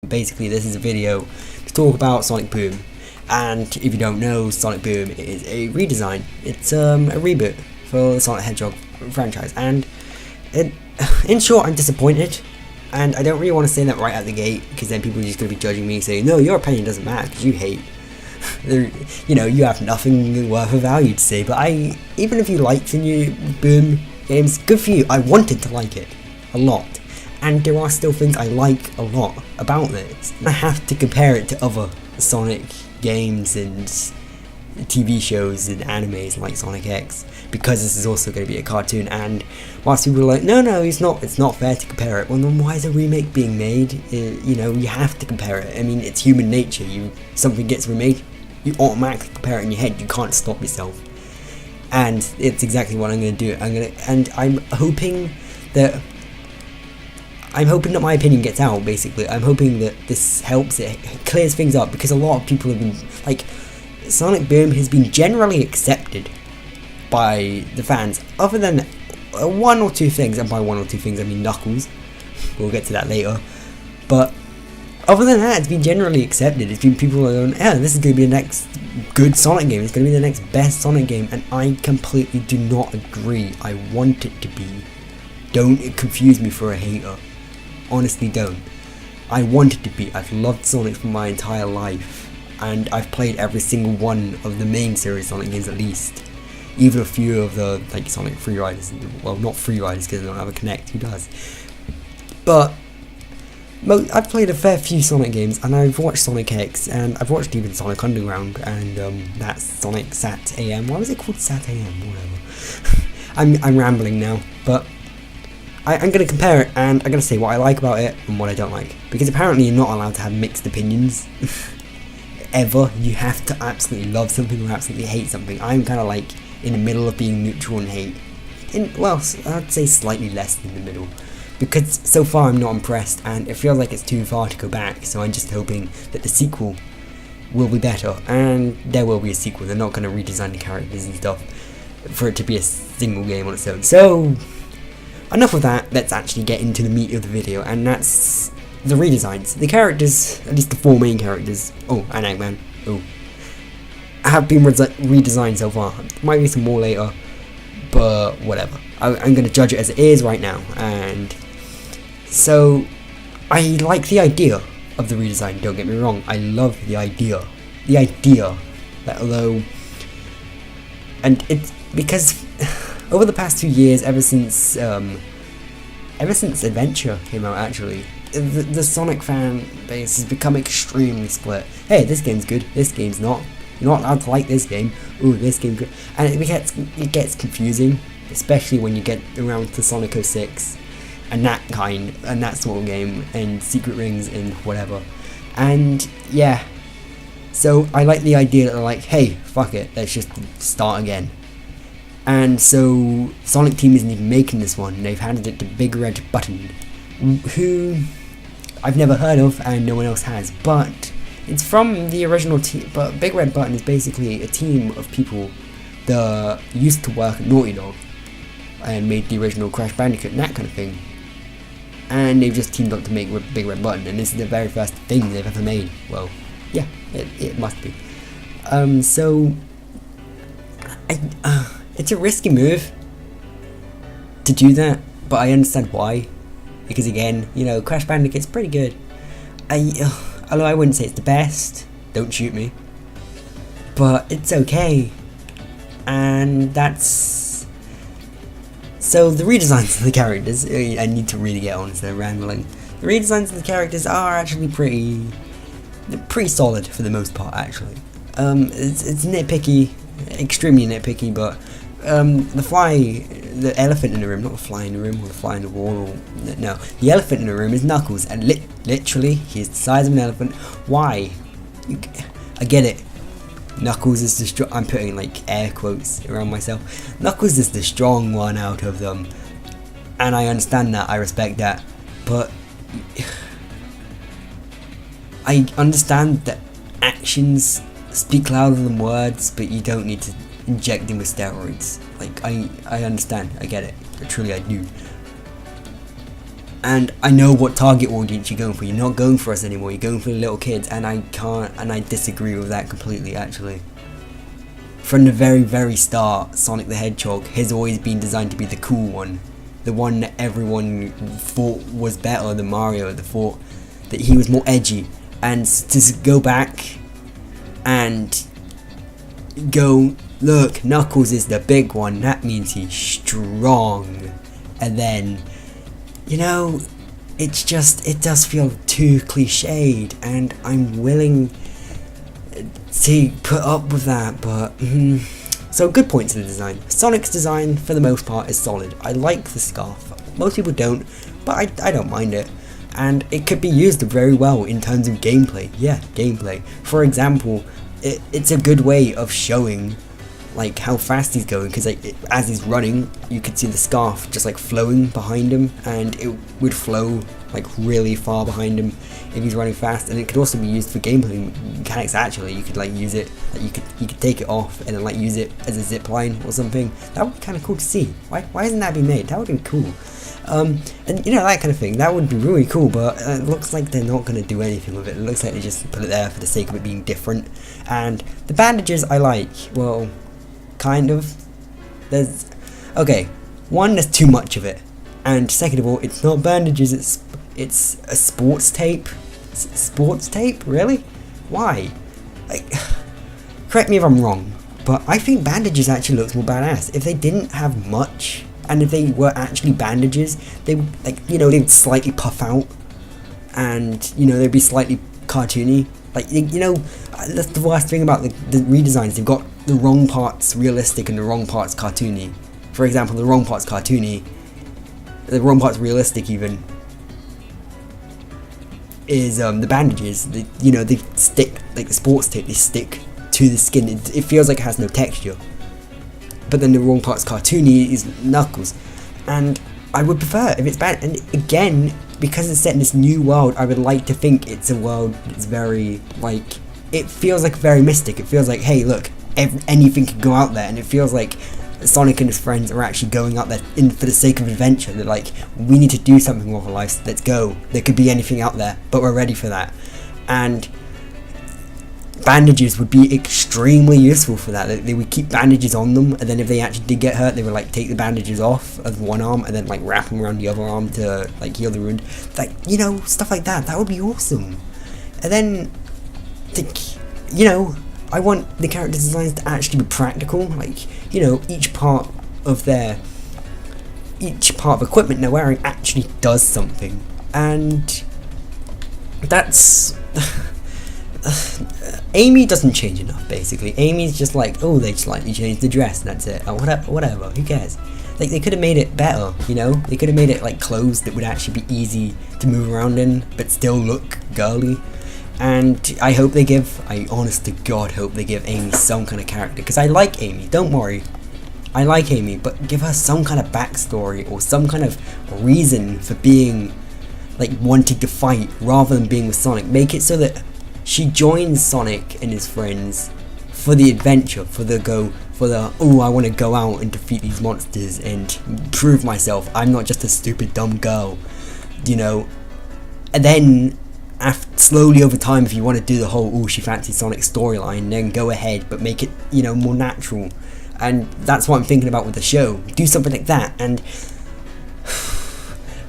Basically, this is a video to talk about Sonic Boom. And if you don't know, Sonic Boom is a redesign. It's a reboot for the Sonic Hedgehog franchise. And in short, I'm disappointed. And I don't really want to say that right out the gate, because then people are just going to be judging me, saying, no, your opinion doesn't matter because you hate. You have nothing worth of value to say. But even if you liked the new Boom games, good for you. I wanted to like it a lot. And there are still things I like a lot about this. I have to compare it to other Sonic games and TV shows and animes like Sonic X, because this is also going to be a cartoon. And whilst people are like, no, it's not fair to compare it, well then why is a remake being made? You have to compare it. I mean, it's human nature. Something gets remade, you automatically compare it in your head. You can't stop yourself. And it's exactly what I'm going to do. I'm hoping that my opinion gets out, basically. I'm hoping that this helps, it clears things up, because a lot of people have been, like, Sonic Boom has been generally accepted by the fans, other than one or two things, and by one or two things I mean Knuckles. We'll get to that later. But other than that, it's been generally accepted. It's been people going, this is going to be the next good Sonic game, it's going to be the next best Sonic game, and I completely do not agree. I want it to be. Don't confuse me for a hater. Honestly, don't. I want it to be. I've loved Sonic for my entire life, and I've played every single one of the main series Sonic games at least. Even a few of the Sonic Free Riders. Well, not Free Riders because I don't have a Connect. Who does? But I've played a fair few Sonic games, and I've watched Sonic X, and I've watched even Sonic Underground, and that's Sonic Sat AM. Why was it called Sat AM? Whatever. I'm rambling now, but I'm going to compare it, and I'm going to say what I like about it and what I don't like. Because apparently you're not allowed to have mixed opinions. Ever. You have to absolutely love something or absolutely hate something. I'm kind of like in the middle of being neutral and hate. Well, I'd say slightly less than the middle. Because so far I'm not impressed, and it feels like it's too far to go back. So I'm just hoping that the sequel will be better. And there will be a sequel. They're not going to redesign the characters and stuff for it to be a single game on its own. So enough of that, let's actually get into the meat of the video, and that's the redesigns. The characters, at least the four main characters, and Eggman, have been redesigned so far. Might be some more later, but whatever. I'm going to judge it as it is right now, and so I like the idea of the redesign, don't get me wrong. I love the idea. That although, and it's because over the past 2 years, ever since Adventure came out, actually, the Sonic fan base has become extremely split. Hey, this game's good, this game's not. You're not allowed to like this game. Ooh, this game's good. And it gets confusing, especially when you get around to Sonic 06 and that sort of game, and Secret Rings and whatever. And yeah, so I like the idea that they're like, hey, fuck it, let's just start again. And so Sonic Team isn't even making this one. They've handed it to Big Red Button, who I've never heard of and no one else has. But it's from the original team. But Big Red Button is basically a team of people that used to work at Naughty Dog and made the original Crash Bandicoot and that kind of thing. And they've just teamed up to make Big Red Button, and this is the very first thing they've ever made. Well, yeah, it must be. So it's a risky move to do that, but I understand why. Because again, Crash Bandicoot's pretty good. Although I wouldn't say it's the best, don't shoot me, but it's okay. And that's so the redesigns of the characters. I need to really get on instead of rambling. The redesigns of the characters are actually pretty solid for the most part. Actually, it's nitpicky, extremely nitpicky, but the elephant in the room, not the fly in the room or the fly in the wall, no, the elephant in the room is Knuckles, and literally, he's the size of an elephant. Why? I get it. Knuckles is the strong, I'm putting like air quotes around myself. Knuckles is the strong one out of them, and I understand that, I respect that, but I understand that actions speak louder than words, but you don't need to inject them with steroids. Like, I understand, I get it, truly I do. And I know what target audience you're going for. You're not going for us anymore. You're going for the little kids, and I disagree with that completely, actually. From the very, very start, Sonic the Hedgehog has always been designed to be the cool one. The one that everyone thought was better than Mario. They thought that he was more edgy. And to go back and go, look, Knuckles is the big one. That means he's strong. And then, you know, it does feel too cliched, and I'm willing to put up with that, but so good points in the design. Sonic's design, for the most part, is solid. I like the scarf. Most people don't, but I don't mind it, and it could be used very well in terms of gameplay. Yeah, gameplay. For example, it's a good way of showing like how fast he's going, because like as he's running, you could see the scarf just like flowing behind him, and it would flow like really far behind him if he's running fast. And it could also be used for gameplay mechanics. Actually, you could like use it, like you could take it off and then like use it as a zip line or something. That would be kind of cool to see. Why hasn't that been made? That would be cool. And you know, that kind of thing, that would be really cool, but it looks like they're not going to do anything with it. It looks like they just put it there for the sake of it being different. And the bandages I like, well, kind of. Okay, one, there's too much of it, and second of all, it's not bandages, it's a sports tape. Sports tape? Really? Why? Like, correct me if I'm wrong, but I think bandages actually looks more badass. If they didn't have much, and if they were actually bandages, they would, like, you know, they would slightly puff out, and, you know, they'd be slightly cartoony. Like, you know, that's the worst thing about the redesigns. They've got the wrong parts realistic and the wrong parts cartoony. For example, the wrong parts cartoony, the wrong parts realistic even, is the bandages. You know, they stick, like the sports tape, they stick to the skin. It feels like it has no texture. But then the wrong parts cartoony is Knuckles. And I would prefer if it's bad. And again, because it's set in this new world, I would like to think it's a world that's very, like, it feels like very mystic. It feels like, hey, look, anything can go out there, and it feels like Sonic and his friends are actually going out there for the sake of adventure. They're like, we need to do something with our lives, let's go. There could be anything out there, but we're ready for that. And bandages would be extremely useful for that. They would keep bandages on them, and then if they actually did get hurt, they would like take the bandages off of one arm and then like wrap them around the other arm to like heal the wound. Like, you know, stuff like that. That would be awesome. And then, you know, I want the character designs to actually be practical. Like, you know, each part of equipment they're wearing actually does something, and that's Amy doesn't change enough. Basically, Amy's just like, oh, they slightly changed the dress, and that's it. Or whatever. Who cares? Like, they could have made it better. You know, they could have made it like clothes that would actually be easy to move around in, but still look girly. And I honest to God hope they give Amy some kind of character, because I like Amy, don't worry, I like Amy, but give her some kind of backstory or some kind of reason for being, like, wanting to fight rather than being with Sonic. Make it so that she joins Sonic and his friends for the adventure, oh, I want to go out and defeat these monsters and prove myself, I'm not just a stupid dumb girl, you know. And then slowly over time, if you want to do the whole, oh, she fancies Sonic storyline, then go ahead, but make it, you know, more natural. And that's what I'm thinking about with the show. Do something like that. And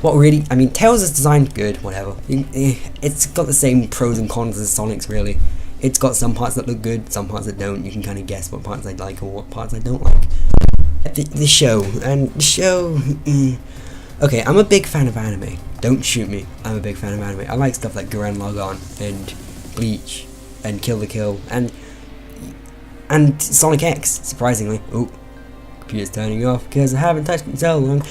what really, I mean, Tails is designed good, whatever. It's got the same pros and cons as Sonic's, really. It's got some parts that look good, some parts that don't. You can kind of guess what parts I like or what parts I don't like. The show. Okay, I'm a big fan of anime. Don't shoot me. I'm a big fan of anime. I like stuff like Gurren Lagann and Bleach and Kill the Kill and Sonic X, surprisingly. Oh, computer's turning off because I haven't touched it in so long.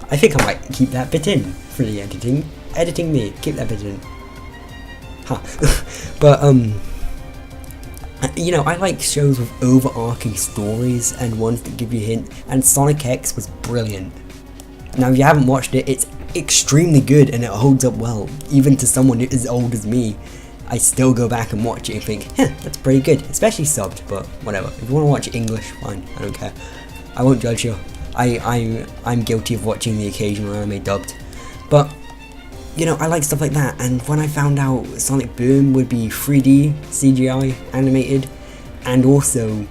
I think I might keep that bit in for the editing. Editing me, keep that bit in. Huh. But, you know, I like shows with overarching stories and ones that give you a hint, and Sonic X was brilliant. Now, if you haven't watched it, it's extremely good and it holds up well. Even to someone as old as me, I still go back and watch it and think, that's pretty good, especially subbed, but whatever. If you want to watch it English, fine, I don't care. I won't judge you. I'm guilty of watching the occasional anime dubbed. But you know, I like stuff like that, and when I found out Sonic Boom would be 3D CGI animated, and also,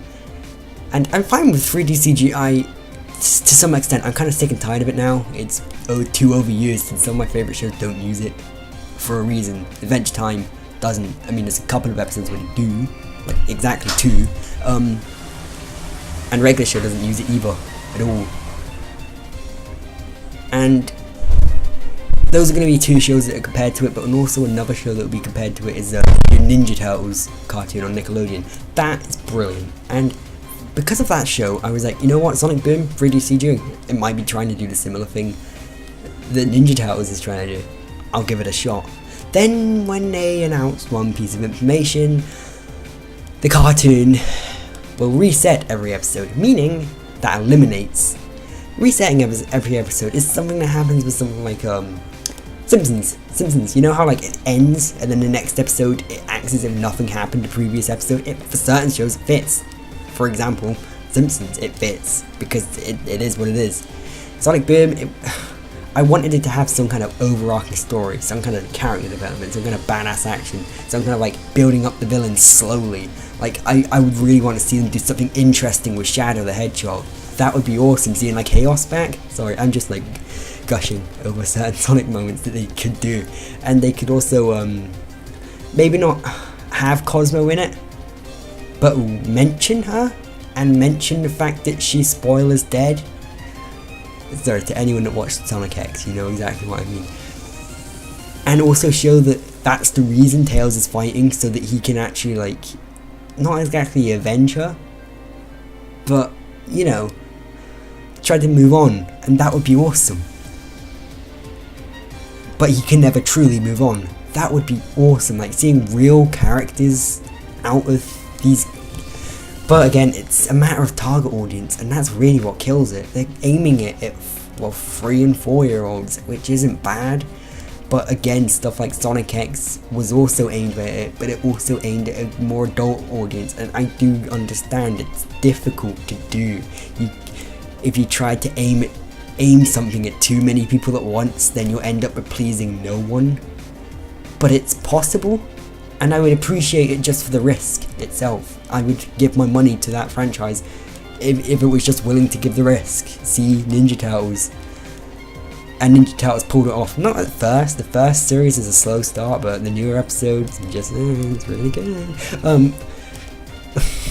and I'm fine with 3D CGI to some extent. I'm kind of sick and tired of it now. It's too overused, and some of my favorite shows don't use it for a reason. Adventure Time doesn't. I mean, there's a couple of episodes where they do, like exactly 2, and regular show doesn't use it either at all. And those are going to be 2 shows that are compared to it, but also another show that will be compared to it is the Ninja Turtles cartoon on Nickelodeon. That is brilliant, and because of that show, I was like, you know what, Sonic Boom, 3D CG, it might be trying to do the similar thing that Ninja Turtles is trying to do. I'll give it a shot. Then when they announced one piece of information, the cartoon will reset every episode, meaning that eliminates. Resetting every episode is something that happens with something like Simpsons, you know how like it ends and then the next episode it acts as if nothing happened the previous episode? For certain shows it fits. For example, Simpsons, it fits because it is what it is. Sonic Boom, I wanted it to have some kind of overarching story, some kind of character development, some kind of badass action, some kind of like building up the villains slowly. Like I would really want to see them do something interesting with Shadow the Hedgehog. That would be awesome, seeing like Chaos back. Sorry, I'm just like gushing over certain Sonic moments that they could do. And they could also maybe not have Cosmo in it, but mention her and mention the fact that she's spoilers dead. Sorry, to anyone that watched Sonic X, you know exactly what I mean. And also show that that's the reason Tails is fighting, so that he can actually like, not exactly avenge her, but you know, try to move on, and that would be awesome. But he can never truly move on. That would be awesome, like seeing real characters out of these. But again, it's a matter of target audience, and that's really what kills it. They're aiming it at 3 and 4 year olds, which isn't bad. But again, stuff like Sonic X was also aimed at it, but it also aimed at a more adult audience, and I do understand it's difficult to do. If you try to aim something at too many people at once, then you'll end up with pleasing no one. But it's possible, and I would appreciate it just for the risk itself. I would give my money to that franchise if it was just willing to give the risk. See Ninja Turtles. And Ninja Turtles pulled it off. Not at first. The first series is a slow start, but the newer episodes just it's really good.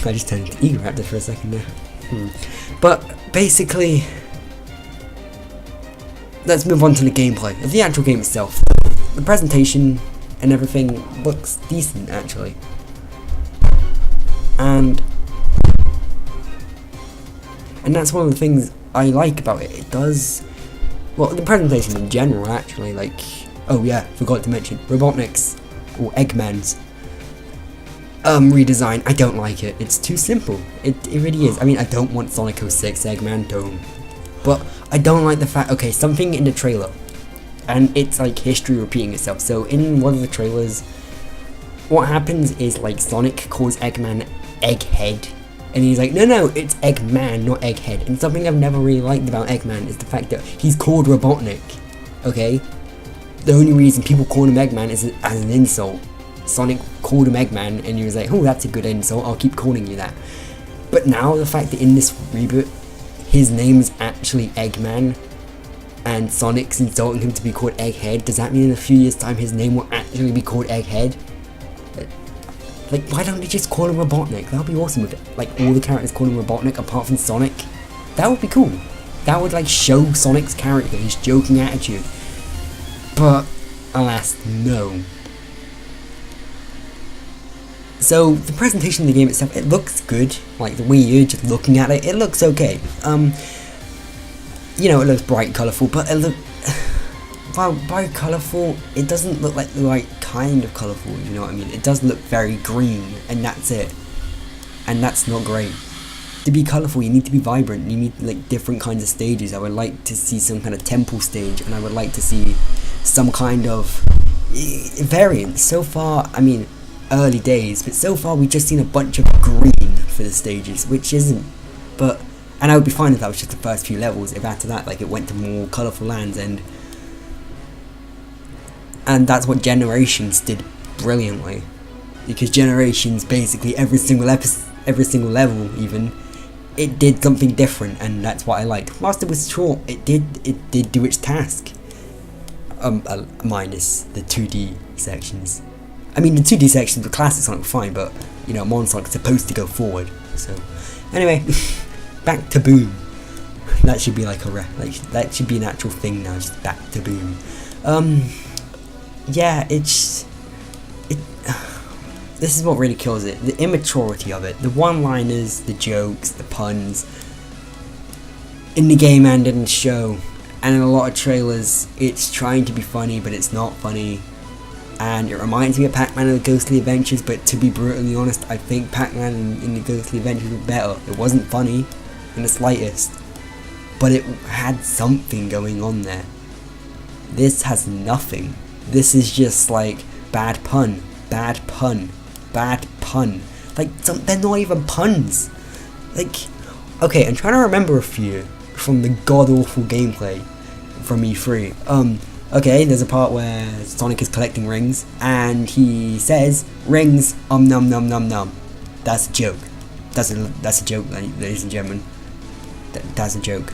I just turned into Egoraptor for a second there. But basically, let's move on to the gameplay of the actual game itself. The presentation and everything looks decent actually, and that's one of the things I like about it. It does. Well, the presentation in general, actually, like, oh yeah, forgot to mention, Robotnik's, or Eggman's, redesign, I don't like it. It's too simple. It really is. I mean, I don't want Sonic 06 Eggman Dome, but I don't like the fact, okay, something in the trailer, and it's like history repeating itself. So in one of the trailers, what happens is like Sonic calls Eggman Egghead, and he's like, no, it's Eggman, not Egghead. And something I've never really liked about Eggman is the fact that he's called Robotnik, okay? The only reason people call him Eggman is as an insult. Sonic called him Eggman, and he was like, oh, that's a good insult, I'll keep calling you that. But now, the fact that in this reboot, his name is actually Eggman, and Sonic's insulting him to be called Egghead, does that mean in a few years' time his name will actually be called Egghead? Like, why don't they just call him Robotnik? That would be awesome if, like, all the characters call him Robotnik apart from Sonic. That would be cool. That would, like, show Sonic's character, his joking attitude. But, alas, no. So, the presentation of the game itself, it looks good. Like, the way you're just looking at it, it looks okay. You know, it looks bright, colourful, but it looks... Well, by colourful, it doesn't look like the right kind of colourful, you know what I mean? It does look very green, and that's it. And that's not great. To be colourful, you need to be vibrant, you need like different kinds of stages. I would like to see some kind of temple stage, and I would like to see some kind of variance. So far, I mean, early days, but so far we've just seen a bunch of green for the stages, which isn't, but, and I would be fine if that was just the first few levels, if after that, like, it went to more colourful lands, and And that's what Generations did brilliantly, because Generations basically every single level even, it did something different, and that's what I liked. Whilst it was short, it did do its task. Minus the 2D sections. I mean, the 2D sections, the classic Sonic were fine, but you know, Modern Sonic's supposed to go forward. So, anyway, back to Boom. That should be like that should be an actual thing now. Just back to Boom. Yeah, this is what really kills it. The immaturity of it. The one-liners, the jokes, the puns. In the game and in the show. And in a lot of trailers, it's trying to be funny, but it's not funny. And it reminds me of Pac-Man and the Ghostly Adventures, but to be brutally honest, I think Pac-Man in the Ghostly Adventures were better. It wasn't funny in the slightest, but it had something going on there. This has nothing. This is just like bad pun, bad pun, bad pun. Like, they're not even puns. Like, okay, I'm trying to remember a few from the god-awful gameplay from E3. Okay, there's a part where Sonic is collecting rings, and he says, "Rings, num num num num." That's a joke. That's a joke, ladies and gentlemen. That's a joke.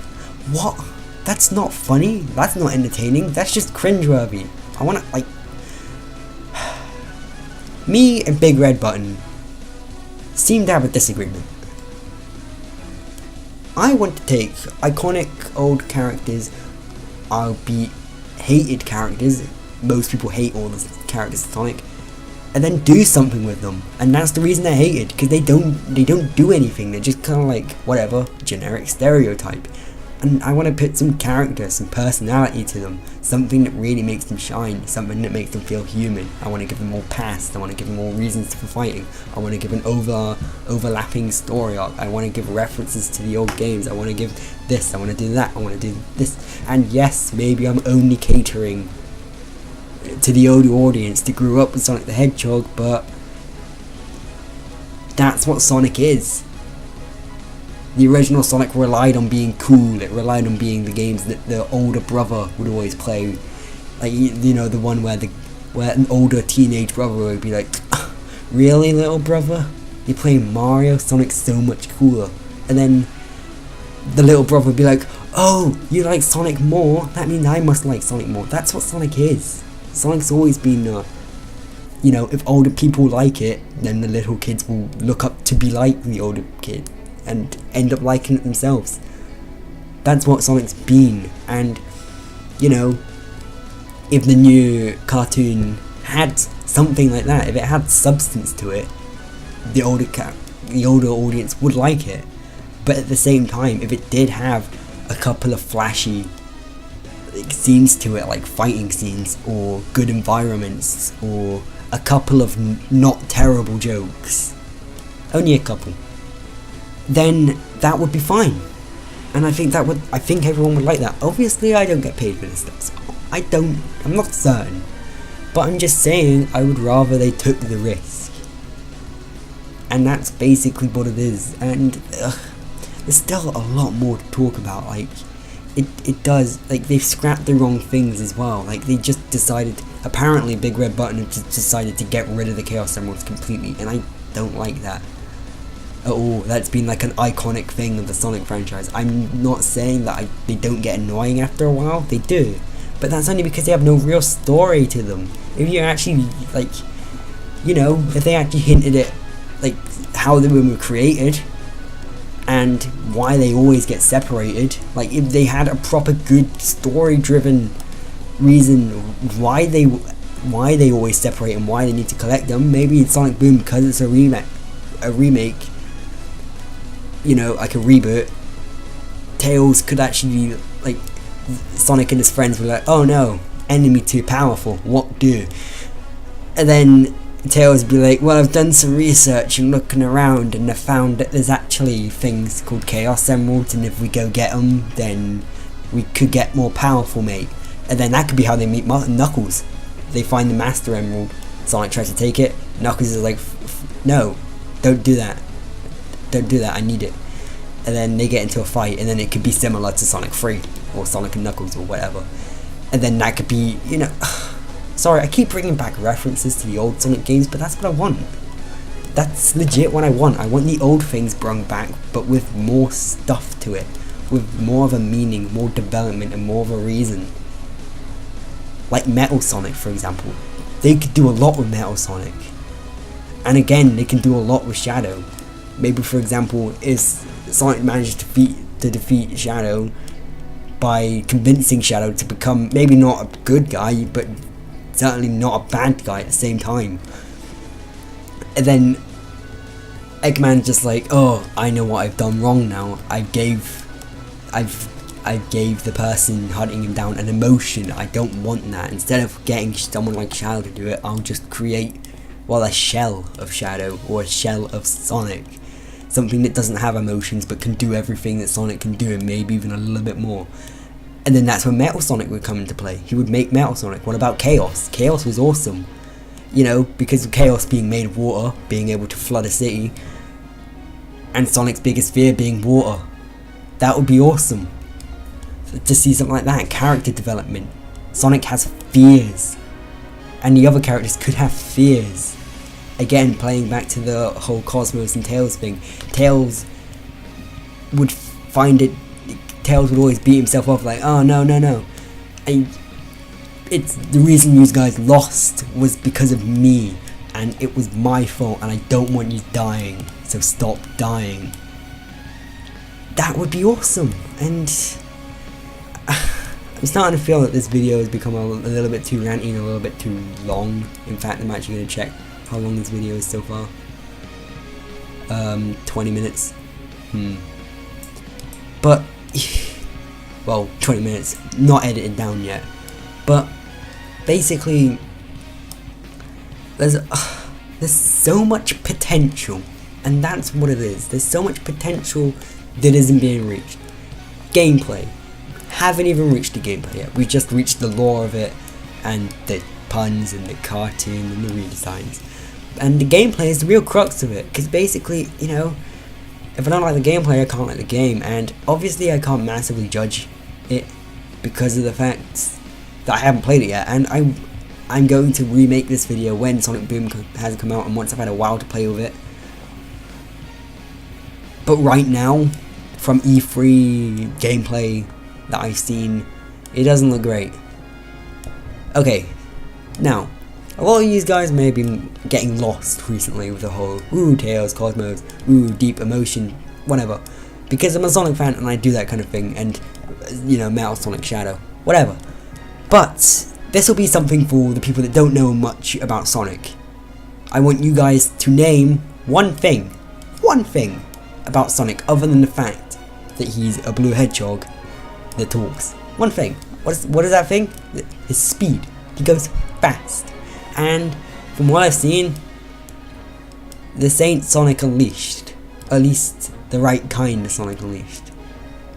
What? That's not funny. That's not entertaining. That's just cringeworthy. I wanna, like... Me and Big Red Button seem to have a disagreement. I want to take iconic old characters, albeit hated characters, most people hate all the characters of Sonic, and then do something with them. And that's the reason they're hated, because they don't do anything. They're just kind of like, whatever, generic stereotype. And I want to put some character, some personality to them, something that really makes them shine, something that makes them feel human. I want to give them more past, I want to give them more reasons for fighting, I want to give an overlapping story arc, I want to give references to the old games, I want to give this, I want to do that, I want to do this. And yes, maybe I'm only catering to the older audience that grew up with Sonic the Hedgehog, but that's what Sonic is. The original Sonic relied on being cool, it relied on being the games that the older brother would always play. Like, you know, the one where an older teenage brother would be like, "Really, little brother? You're playing Mario? Sonic's so much cooler." And then the little brother would be like, "Oh, you like Sonic more? That means I must like Sonic more." That's what Sonic is. Sonic's always been, you know, if older people like it, then the little kids will look up to be like the older kid and end up liking it themselves. That's what Sonic's been. And, you know, if the new cartoon had something like that, if it had substance to it, the older audience would like it. But at the same time, if it did have a couple of flashy scenes to it, like fighting scenes or good environments or a couple of not terrible jokes, only a couple, then that would be fine. And I think everyone would like that. Obviously I don't get paid for this stuff, so I'm not certain, but I'm just saying I would rather they took the risk. And that's basically what it is. And there's still a lot more to talk about. Like, it does, like, they've scrapped the wrong things as well. Like, they just decided, apparently Big Red Button just decided to get rid of the Chaos Emeralds completely, and I don't like that at all. That's been like an iconic thing of the Sonic franchise. I'm not saying that they don't get annoying after a while, they do, but that's only because they have no real story to them. If you actually, like, you know, if they actually hinted at, like, how they were created and why they always get separated, like, if they had a proper good story driven reason why they always separate and why they need to collect them, maybe in Sonic Boom, because it's a remake, you know, like a reboot, Tails could actually, like, Sonic and his friends were like, "Oh no, enemy too powerful, what do?" And then Tails would be like, "Well, I've done some research and looking around, and I found that there's actually things called Chaos Emeralds, and if we go get them, then we could get more powerful, mate." And then that could be how they meet Knuckles. They find the Master Emerald, Sonic tries to take it, Knuckles is like, "No, don't do that. Don't do that, I need it." And then they get into a fight, and then it could be similar to Sonic 3, or Sonic and Knuckles, or whatever. And then that could be, you know, Sorry, I keep bringing back references to the old Sonic games, but that's what I want. That's legit what I want. I want the old things brought back, but with more stuff to it. With more of a meaning, more development, and more of a reason. Like Metal Sonic, for example. They could do a lot with Metal Sonic. And again, they can do a lot with Shadow. Maybe, for example, if Sonic managed to defeat Shadow by convincing Shadow to become maybe not a good guy, but certainly not a bad guy at the same time. And then Eggman's just like, oh, I know what I've done wrong now. I gave the person hunting him down an emotion. I don't want that. Instead of getting someone like Shadow to do it, I'll just create, well, a shell of Shadow or a shell of Sonic. Something that doesn't have emotions but can do everything that Sonic can do and maybe even a little bit more. And then that's when Metal Sonic would come into play. He would make Metal Sonic. What about Chaos? Chaos was awesome. You know, because of Chaos being made of water, being able to flood a city, and Sonic's biggest fear being water. That would be awesome. To see something like that. Character development. Sonic has fears. And the other characters could have fears. Again, playing back to the whole Cosmos and Tails thing. Tails would find it... Tails would always beat himself up like, oh, no. It's the reason you guys lost was because of me. And it was my fault. And I don't want you dying. So stop dying. That would be awesome. And... I'm starting to feel that this video has become a little bit too ranty and a little bit too long. In fact, I'm actually going to check how long this video is so far. 20 minutes. But, well, 20 minutes. Not edited down yet. But, basically, there's so much potential. And that's what it is. There's so much potential that isn't being reached. Gameplay. Haven't even reached the gameplay yet. We've just reached the lore of it and the puns and the cartoon and the redesigns. And the gameplay is the real crux of it, because basically, you know, if I don't like the gameplay, I can't like the game, and obviously I can't massively judge it because of the fact that I haven't played it yet, and I'm going to remake this video when Sonic Boom has come out and once I've had a while to play with it. But right now, from E3 gameplay that I've seen, it doesn't look great. Okay, now, a lot of you guys may have been getting lost recently with the whole, ooh, Tails, Cosmos, ooh, deep emotion, whatever. Because I'm a Sonic fan and I do that kind of thing, and, you know, Metal Sonic, Shadow, whatever. But, this will be something for the people that don't know much about Sonic. I want you guys to name one thing about Sonic other than the fact that he's a blue hedgehog that talks. One thing. What is that thing? His speed. He goes fast. And from what I've seen, this ain't Sonic Unleashed. At least the right kind of Sonic Unleashed.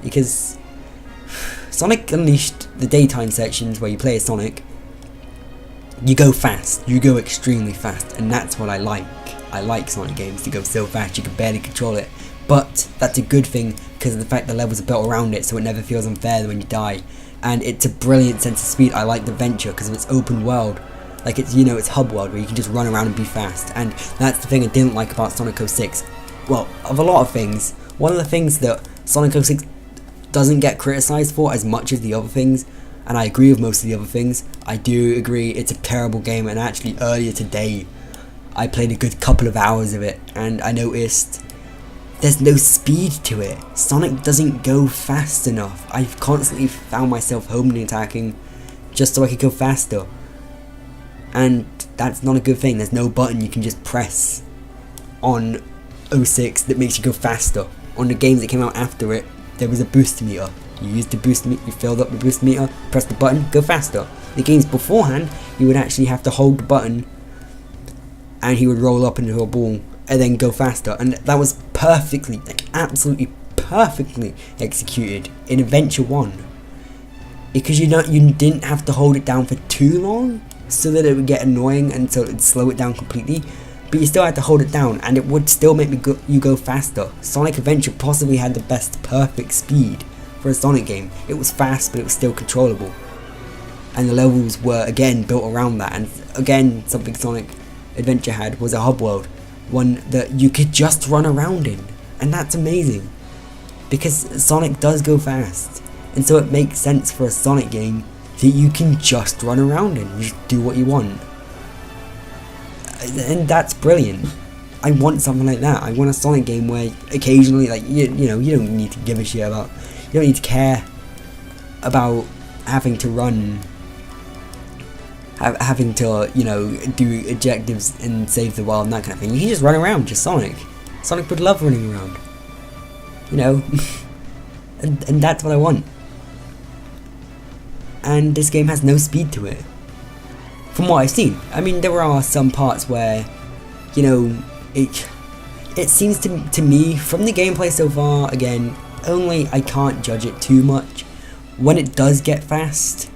Because Sonic Unleashed, the daytime sections where you play as Sonic, you go fast. You go extremely fast. And that's what I like. I like Sonic games to go so fast you can barely control it. But that's a good thing because of the fact the levels are built around it, so it never feels unfair when you die. And it's a brilliant sense of speed. I like the Venture because of its open world. Like, it's, you know, it's hub world where you can just run around and be fast. And that's the thing I didn't like about Sonic 06. Well, of a lot of things, one of the things that Sonic 06 doesn't get criticised for as much as the other things, and I agree with most of the other things, I do agree it's a terrible game. And actually earlier today I played a good couple of hours of it and I noticed there's no speed to it. Sonic doesn't go fast enough. I've constantly found myself homing attacking just so I could go faster. And that's not a good thing. There's no button you can just press on 06 that makes you go faster. On the games that came out after it, there was a boost meter. You used the boost meter, you filled up the boost meter, press the button, go faster. The games beforehand, you would actually have to hold the button and he would roll up into a ball and then go faster, and that was perfectly, like absolutely perfectly executed in Adventure 1. Because you didn't have to hold it down for too long so that it would get annoying and so it would slow it down completely, but you still had to hold it down and it would still make you go faster. Sonic Adventure possibly had the best perfect speed for a Sonic game. It was fast but it was still controllable. and the levels were again built around that. And again, something Sonic Adventure had was a hub world, one that you could just run around in, and that's amazing because Sonic does go fast, and so it makes sense for a Sonic game that you can just run around in, you just do what you want, and that's brilliant. I want something like that. I want a Sonic game where occasionally, like, you know, you don't need to give a shit about, you don't need to care about having to run, having to, you know, do objectives and save the world and that kind of thing. You can just run around, just Sonic. Sonic would love running around, you know, and that's what I want. And this game has no speed to it, from what I've seen. I mean, there are some parts where, you know, it seems to me, from the gameplay so far, again, only I can't judge it too much, when it does get fast,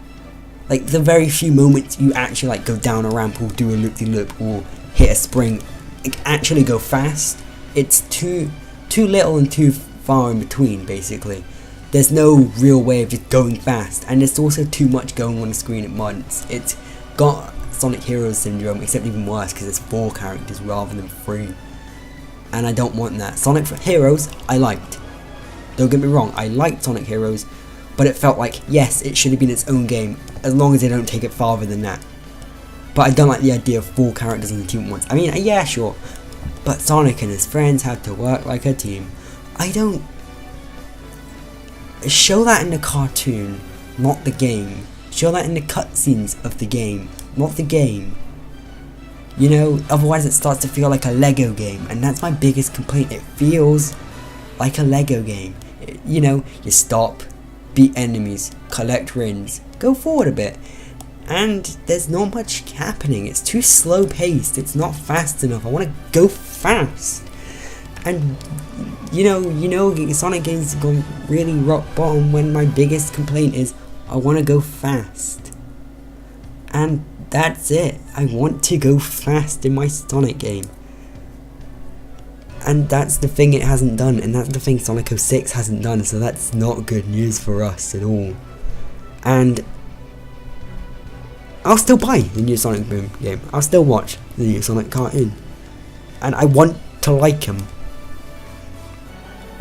like the very few moments you actually like go down a ramp or do a loop-de-loop or hit a spring, like, actually go fast, it's too little and too far in between, basically. There's no real way of just going fast, and there's also too much going on the screen at once. It's got Sonic Heroes syndrome, except even worse because there's 4 characters rather than 3, and I don't want that. Sonic Heroes I liked, don't get me wrong, I liked Sonic Heroes, but it felt like, yes, it should have been its own game, as long as they don't take it farther than that. But I don't like the idea of 4 characters on the team at once. I mean, yeah, sure, but Sonic and his friends have to work like a team. I don't... Show that in the cartoon, not the game. Show that in the cutscenes of the game, not the game. You know, otherwise it starts to feel like a Lego game, and that's my biggest complaint. It feels like a Lego game. You know, you stop, beat enemies, collect rings, go forward a bit, and there's not much happening. It's too slow paced, it's not fast enough. I want to go fast. And you know, Sonic games have gone really rock bottom when my biggest complaint is I want to go fast. And that's it. I want to go fast in my Sonic game. And that's the thing it hasn't done, and that's the thing Sonic 06 hasn't done, so that's not good news for us at all. And I'll still buy the new Sonic Boom game. I'll still watch the new Sonic cartoon. And I want to like him.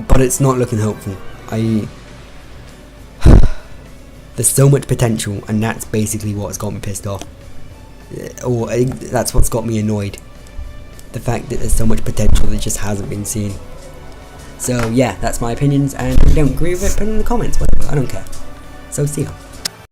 But it's not looking hopeful. There's so much potential, and that's basically what's got me pissed off. Or that's what's got me annoyed. The fact that there's so much potential that just hasn't been seen. So yeah, that's my opinions, and if you don't agree with it, put it in the comments, whatever, I don't care. So see ya.